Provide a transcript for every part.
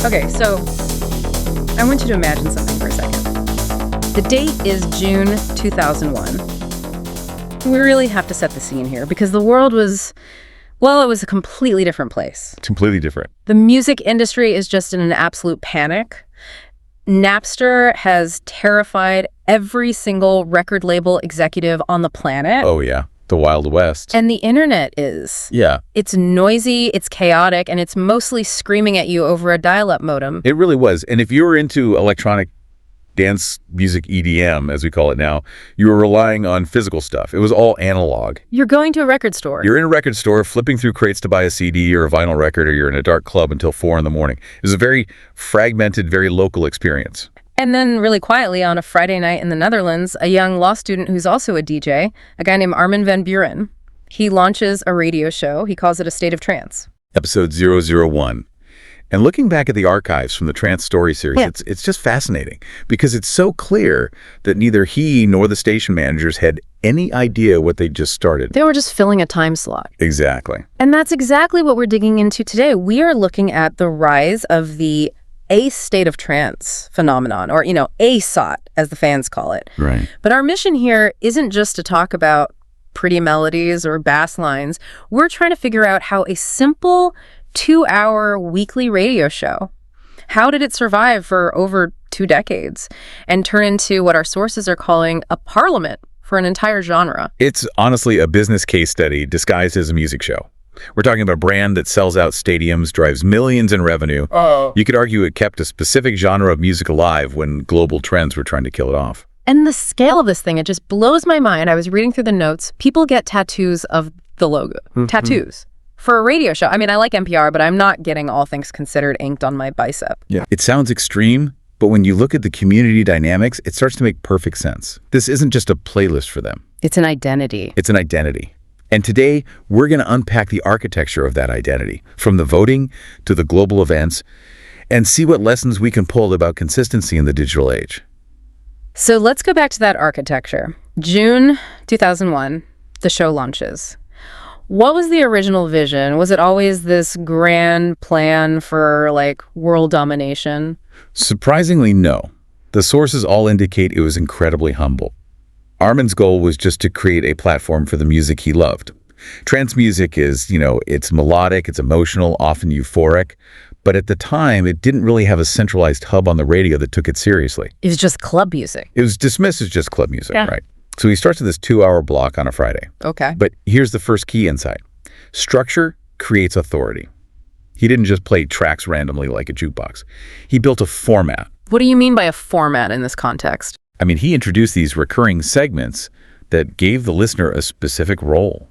Okay, so I want you to imagine something for a second. The date is June 2001. We really have to set the scene here because the world was, well, it was a completely different place. Completely different. The music industry is just in an absolute panic. Napster has terrified every single record label executive on the planet. Oh, yeah. The Wild West. And the internet is. Yeah. It's noisy, it's chaotic, and it's mostly screaming at you over a dial-up modem. It really was. And if you were into electronic dance music, EDM, as we call it now, you were relying on physical stuff. It was all analog. You're going to a record store. You're in a record store, flipping through crates to buy a CD or a vinyl record, or you're in a dark club until 4 in the morning. It was a very fragmented, very local experience. And then really quietly on a Friday night in the Netherlands, a young law student who's also a DJ, a guy named Armin van Buuren, he launches a radio show. He calls it a State of Trance. Episode 001. And looking back at the archives from the Trance Story series, it's just fascinating because it's so clear that neither he nor the station managers had any idea what they just started. They were just filling a time slot. Exactly. And that's exactly what we're digging into today. We are looking at the rise of the State of Trance phenomenon, or, ASOT, as the fans call it. Right. But our mission here isn't just to talk about pretty melodies or bass lines. We're trying to figure out how a simple 2-hour weekly radio show, how did it survive for over 2 decades and turn into what our sources are calling a parliament for an entire genre? It's honestly a business case study disguised as a music show. We're talking about a brand that sells out stadiums, drives millions in revenue. You could argue it kept a specific genre of music alive when global trends were trying to kill it off. And the scale of this thing, it just blows my mind. I was reading through the notes. People get tattoos of the logo. Tattoos. For a radio show. I mean, I like NPR, but I'm not getting All Things Considered inked on my bicep. Yeah. It sounds extreme, but when you look at the community dynamics, it starts to make perfect sense. This isn't just a playlist for them. It's an identity. It's an identity. And today, we're going to unpack the architecture of that identity, from the voting to the global events, and see what lessons we can pull about consistency in the digital age. So let's go back to that architecture. June 2001, the show launches. What was the original vision? Was it always this grand plan for, world domination? Surprisingly, no. The sources all indicate it was incredibly humble. Armin's goal was just to create a platform for the music he loved. Trance music is, it's melodic, it's emotional, often euphoric. But at the time, it didn't really have a centralized hub on the radio that took it seriously. It was just club music. It was dismissed as just club music, right? So he starts with this 2-hour block on a Friday. Okay. But here's the first key insight. Structure creates authority. He didn't just play tracks randomly like a jukebox. He built a format. What do you mean by a format in this context? I mean, he introduced these recurring segments that gave the listener a specific role,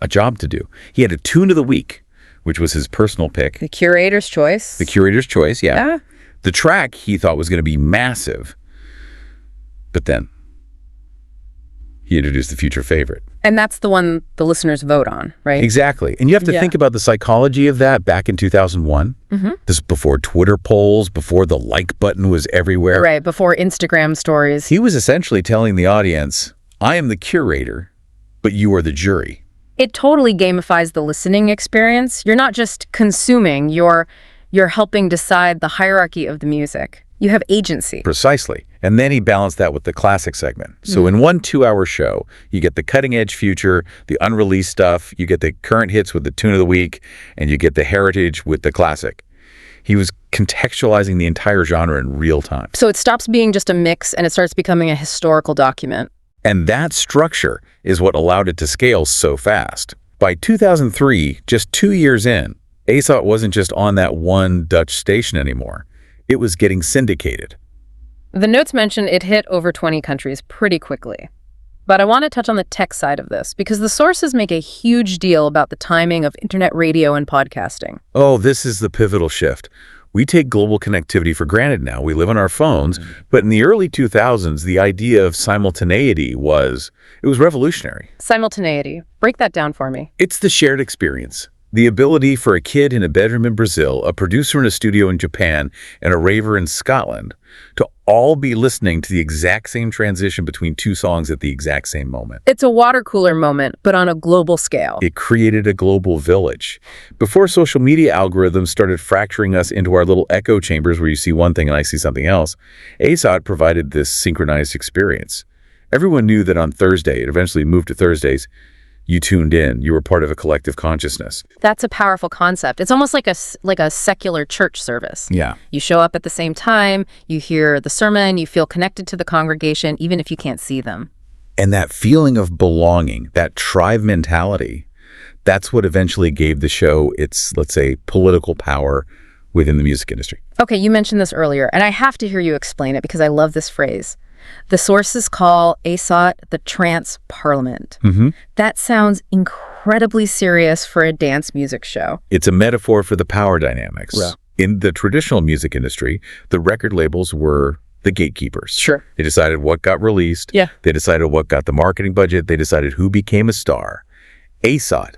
a job to do. He had a tune of the week, which was his personal pick. The curator's choice. The curator's choice, yeah. The track he thought was going to be massive. But then he introduced the future favorite. And that's the one the listeners vote on, right? Exactly. And you have to think about the psychology of that back in 2001. This is before Twitter polls, before the like button was everywhere. Right, before Instagram stories. He was essentially telling the audience, I am the curator, but you are the jury. It totally gamifies the listening experience. You're not just consuming, you're helping decide the hierarchy of the music. You have agency. Precisely. And then he balanced that with the classic segment. So in one 2-hour show, you get the cutting-edge future, the unreleased stuff, you get the current hits with the tune of the week, and you get the heritage with the classic. He was contextualizing the entire genre in real time. So it stops being just a mix and it starts becoming a historical document. And that structure is what allowed it to scale so fast. By 2003, just 2 years in, ASOT wasn't just on that one Dutch station anymore. It was getting syndicated. The notes mention it hit over 20 countries pretty quickly. But I want to touch on the tech side of this, because the sources make a huge deal about the timing of internet radio and podcasting. Oh, this is the pivotal shift. We take global connectivity for granted now. We live on our phones. But in the early 2000s, the idea of simultaneity was revolutionary. Simultaneity. Break that down for me. It's the shared experience. The ability for a kid in a bedroom in Brazil, a producer in a studio in Japan, and a raver in Scotland to all be listening to the exact same transition between two songs at the exact same moment. It's a water cooler moment, but on a global scale. It created a global village. Before social media algorithms started fracturing us into our little echo chambers where you see one thing and I see something else, ASOT provided this synchronized experience. Everyone knew that on Thursday, it eventually moved to Thursdays, you tuned in, you were part of a collective consciousness. That's a powerful concept. It's almost like a secular church service. Yeah. You show up at the same time, you hear the sermon, you feel connected to the congregation, even if you can't see them. And that feeling of belonging, that tribe mentality, that's what eventually gave the show its, let's say, political power within the music industry. Okay, you mentioned this earlier, and I have to hear you explain it because I love this phrase. The sources call ASOT the Trance Parliament. That sounds incredibly serious for a dance music show. It's a metaphor for the power dynamics. Yeah. In the traditional music industry, the record labels were the gatekeepers. Sure. They decided what got released. Yeah. They decided what got the marketing budget. They decided who became a star. ASOT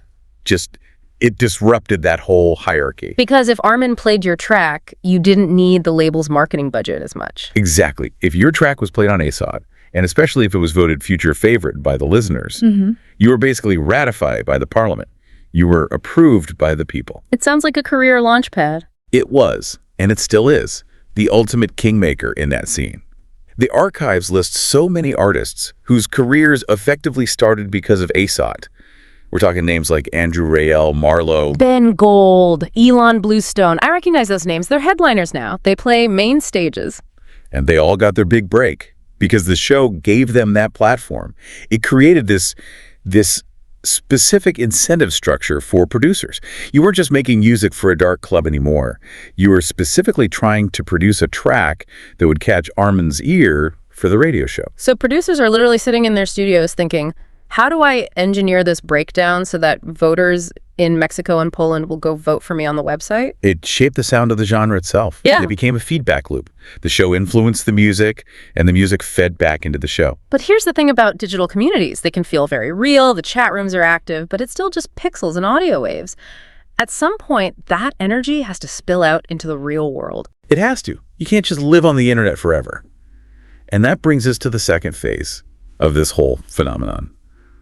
it disrupted that whole hierarchy. Because if Armin played your track, you didn't need the label's marketing budget as much. Exactly. If your track was played on ASOT, and especially if it was voted future favorite by the listeners, you were basically ratified by the parliament. You were approved by the people. It sounds like a career launchpad. It was, and it still is, the ultimate kingmaker in that scene. The archives list so many artists whose careers effectively started because of ASOT. We're talking names like Andrew Rayel, Marlowe. Ben Gold, Elon Bluestone. I recognize those names. They're headliners now. They play main stages. And they all got their big break because the show gave them that platform. It created this specific incentive structure for producers. You weren't just making music for a dark club anymore. You were specifically trying to produce a track that would catch Armin's ear for the radio show. So producers are literally sitting in their studios thinking, how do I engineer this breakdown so that voters in Mexico and Poland will go vote for me on the website? It shaped the sound of the genre itself. Yeah. It became a feedback loop. The show influenced the music, and the music fed back into the show. But here's the thing about digital communities. They can feel very real, the chat rooms are active, but it's still just pixels and audio waves. At some point, that energy has to spill out into the real world. It has to. You can't just live on the internet forever. And that brings us to the second phase of this whole phenomenon.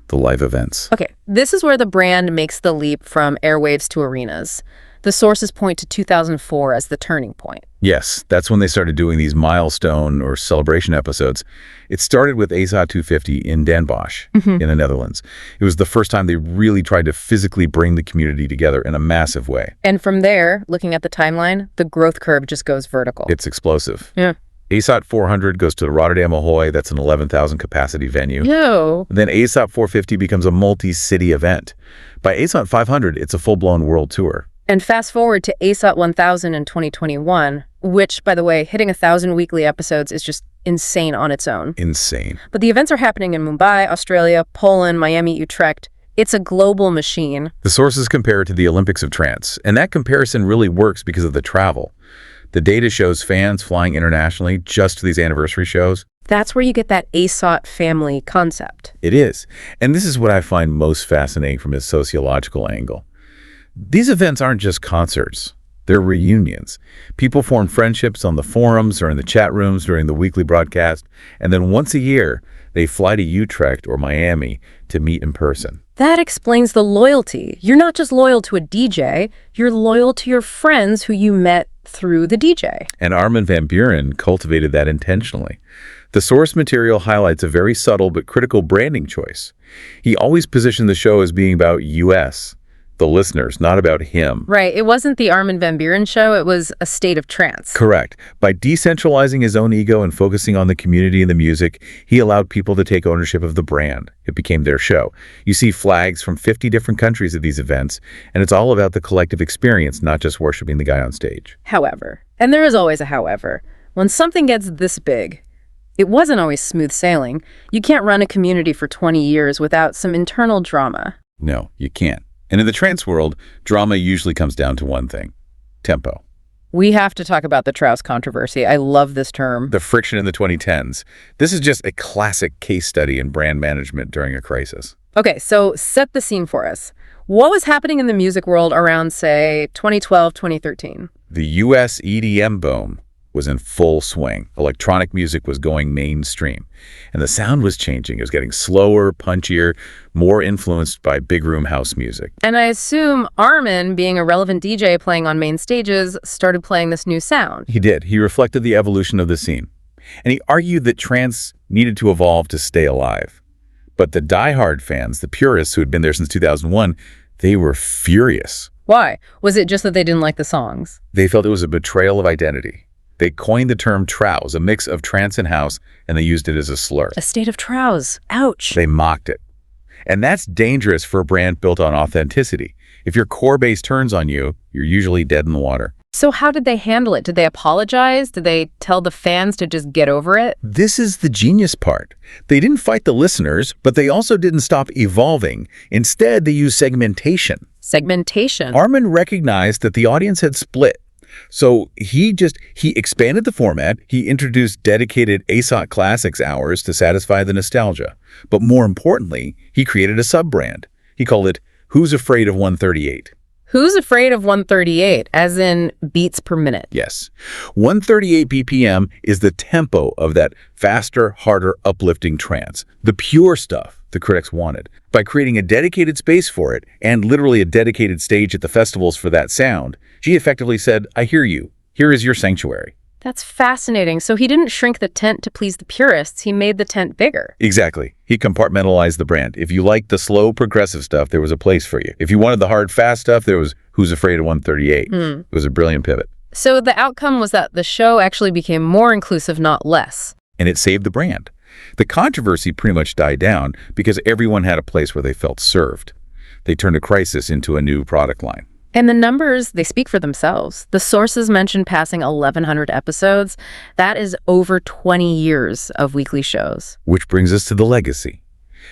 The live events. Okay, this is where the brand makes the leap from airwaves to arenas. The sources point to 2004 as the turning point. Yes, that's when they started doing these milestone or celebration episodes. It started with ASOT 250 in Den Bosch in the Netherlands. It was the first time they really tried to physically bring the community together in a massive way. And from there, looking at the timeline, the growth curve just goes vertical. It's explosive. Yeah. ASOT 400 goes to the Rotterdam Ahoy. That's an 11,000 capacity venue. Yo. Then ASOT 450 becomes a multi-city event. By ASOT 500, it's a full-blown world tour. And fast forward to ASOT 1000 in 2021, which, by the way, hitting 1,000 weekly episodes is just insane on its own. Insane. But the events are happening in Mumbai, Australia, Poland, Miami, Utrecht. It's a global machine. The sources compare it to the Olympics of Trance, and that comparison really works because of the travel. The data shows fans flying internationally just to these anniversary shows. That's where you get that ASOT family concept. It is. And this is what I find most fascinating from a sociological angle. These events aren't just concerts. They're reunions. People form friendships on the forums or in the chat rooms during the weekly broadcast, and then once a year, they fly to Utrecht or Miami to meet in person. That explains the loyalty. You're not just loyal to a DJ, you're loyal to your friends who you met through the DJ. And Armin van Buuren cultivated that intentionally. The source material highlights a very subtle but critical branding choice. He always positioned the show as being about US, the listeners, not about him. Right. It wasn't the Armin van Buuren show. It was a State of Trance. Correct. By decentralizing his own ego and focusing on the community and the music, he allowed people to take ownership of the brand. It became their show. You see flags from 50 different countries at these events, and it's all about the collective experience, not just worshiping the guy on stage. However, and there is always a however, when something gets this big, it wasn't always smooth sailing. You can't run a community for 20 years without some internal drama. No, you can't. And in the trance world, drama usually comes down to one thing: tempo. We have to talk about the Trouse controversy. I love this term. The friction in the 2010s. This is just a classic case study in brand management during a crisis. Okay, so set the scene for us. What was happening in the music world around, say, 2012, 2013? The US EDM boom was in full swing. Electronic music was going mainstream, and the sound was changing. It was getting slower, punchier, more influenced by big room house music. And I assume Armin, being a relevant DJ playing on main stages, started playing this new sound. He did. He reflected the evolution of the scene, and he argued that trance needed to evolve to stay alive. But the diehard fans, the purists who had been there since 2001, they were furious. Why? Was it just that they didn't like the songs? They felt it was a betrayal of identity. They coined the term trouse, a mix of trance and house, and they used it as a slur. A state of trouse. Ouch. They mocked it. And that's dangerous for a brand built on authenticity. If your core base turns on you, you're usually dead in the water. So how did they handle it? Did they apologize? Did they tell the fans to just get over it? This is the genius part. They didn't fight the listeners, but they also didn't stop evolving. Instead, they used segmentation. Segmentation? Armin recognized that the audience had split. So he expanded the format. He introduced dedicated ASOT Classics hours to satisfy the nostalgia. But more importantly, he created a sub-brand. He called it Who's Afraid of 138? Who's Afraid of 138, as in beats per minute? Yes. 138 BPM is the tempo of that faster, harder, uplifting trance. The pure stuff the critics wanted. By creating a dedicated space for it, and literally a dedicated stage at the festivals for that sound, she effectively said, I hear you. Here is your sanctuary. That's fascinating. So he didn't shrink the tent to please the purists. He made the tent bigger. Exactly. He compartmentalized the brand. If you liked the slow, progressive stuff, there was a place for you. If you wanted the hard, fast stuff, there was Who's Afraid of 138. It was a brilliant pivot. So the outcome was that the show actually became more inclusive, not less. And it saved the brand. The controversy pretty much died down because everyone had a place where they felt served. They turned a crisis into a new product line. And the numbers, they speak for themselves. The sources mentioned passing 1,100 episodes. That is over 20 years of weekly shows. Which brings us to the legacy.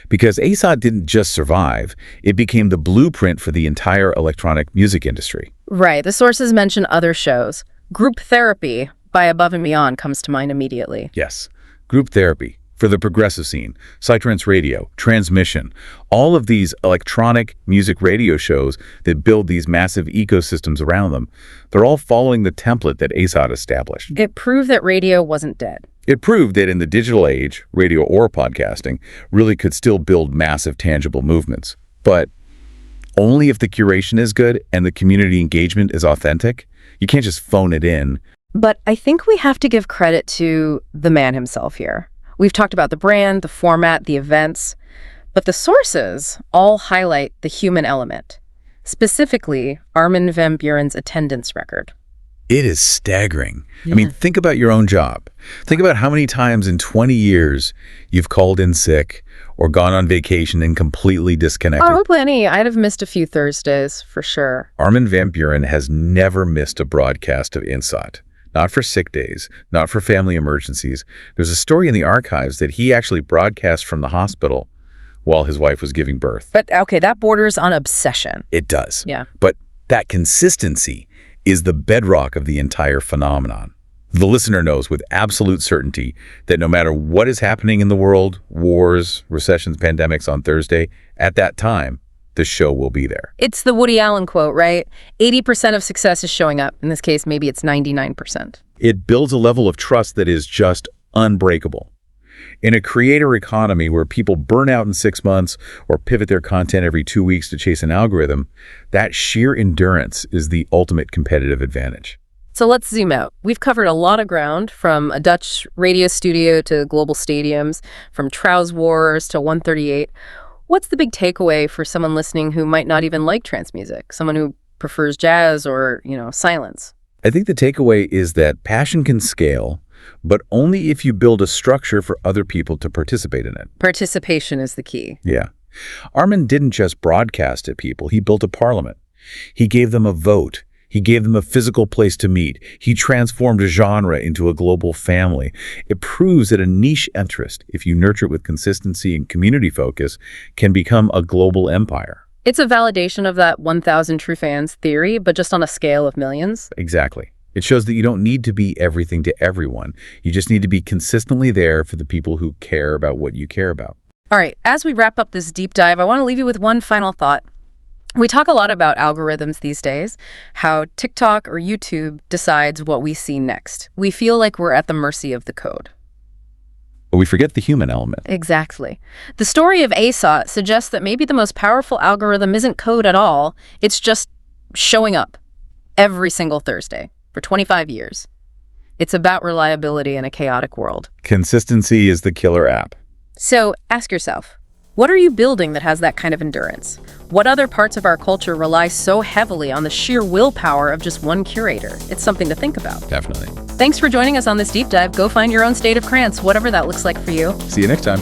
Because ASOT didn't just survive, it became the blueprint for the entire electronic music industry. Right. The sources mention other shows. Group Therapy by Above and Beyond comes to mind immediately. Yes. Group Therapy for the progressive scene, Psytrance Radio, Transmission, all of these electronic music radio shows that build these massive ecosystems around them, they're all following the template that ASOT established. It proved that radio wasn't dead. It proved that in the digital age, radio or podcasting really could still build massive, tangible movements. But only if the curation is good and the community engagement is authentic. You can't just phone it in. But I think we have to give credit to the man himself here. We've talked about the brand, the format, the events, but the sources all highlight the human element, specifically Armin van Buuren's attendance record. It is staggering. Yeah. I mean, think about your own job. Think about how many times in 20 years you've called in sick or gone on vacation and completely disconnected. Oh, plenty. I'd have missed a few Thursdays, for sure. Armin van Buuren has never missed a broadcast of Insight. Not for sick days, not for family emergencies. There's a story in the archives that he actually broadcast from the hospital while his wife was giving birth. But, okay, that borders on obsession. It does. Yeah. But that consistency is the bedrock of the entire phenomenon. The listener knows with absolute certainty that no matter what is happening in the world, wars, recessions, pandemics on Thursday, at that time, the show will be there. It's the Woody Allen quote, right? 80% of success is showing up. In this case, maybe it's 99%. It builds a level of trust that is just unbreakable. In a creator economy where people burn out in 6 months or pivot their content every 2 weeks to chase an algorithm, that sheer endurance is the ultimate competitive advantage. So let's zoom out. We've covered a lot of ground, from a Dutch radio studio to global stadiums, from Trouse Wars to 138. What's the big takeaway for someone listening who might not even like trance music, someone who prefers jazz or, silence? I think the takeaway is that passion can scale, but only if you build a structure for other people to participate in it. Participation is the key. Yeah. Armin didn't just broadcast at people. He built a parliament. He gave them a vote. He gave them a physical place to meet. He transformed a genre into a global family. It proves that a niche interest, if you nurture it with consistency and community focus, can become a global empire. It's a validation of that 1,000 true fans theory, but just on a scale of millions. Exactly. It shows that you don't need to be everything to everyone. You just need to be consistently there for the people who care about what you care about. All right, as we wrap up this deep dive, I want to leave you with one final thought. We talk a lot about algorithms these days, how TikTok or YouTube decides what we see next. We feel like we're at the mercy of the code. But we forget the human element. Exactly. The story of ASOT suggests that maybe the most powerful algorithm isn't code at all. It's just showing up every single Thursday for 25 years. It's about reliability in a chaotic world. Consistency is the killer app. So ask yourself, what are you building that has that kind of endurance? What other parts of our culture rely so heavily on the sheer willpower of just one curator? It's something to think about. Definitely. Thanks for joining us on this deep dive. Go find your own state of trance, whatever that looks like for you. See you next time.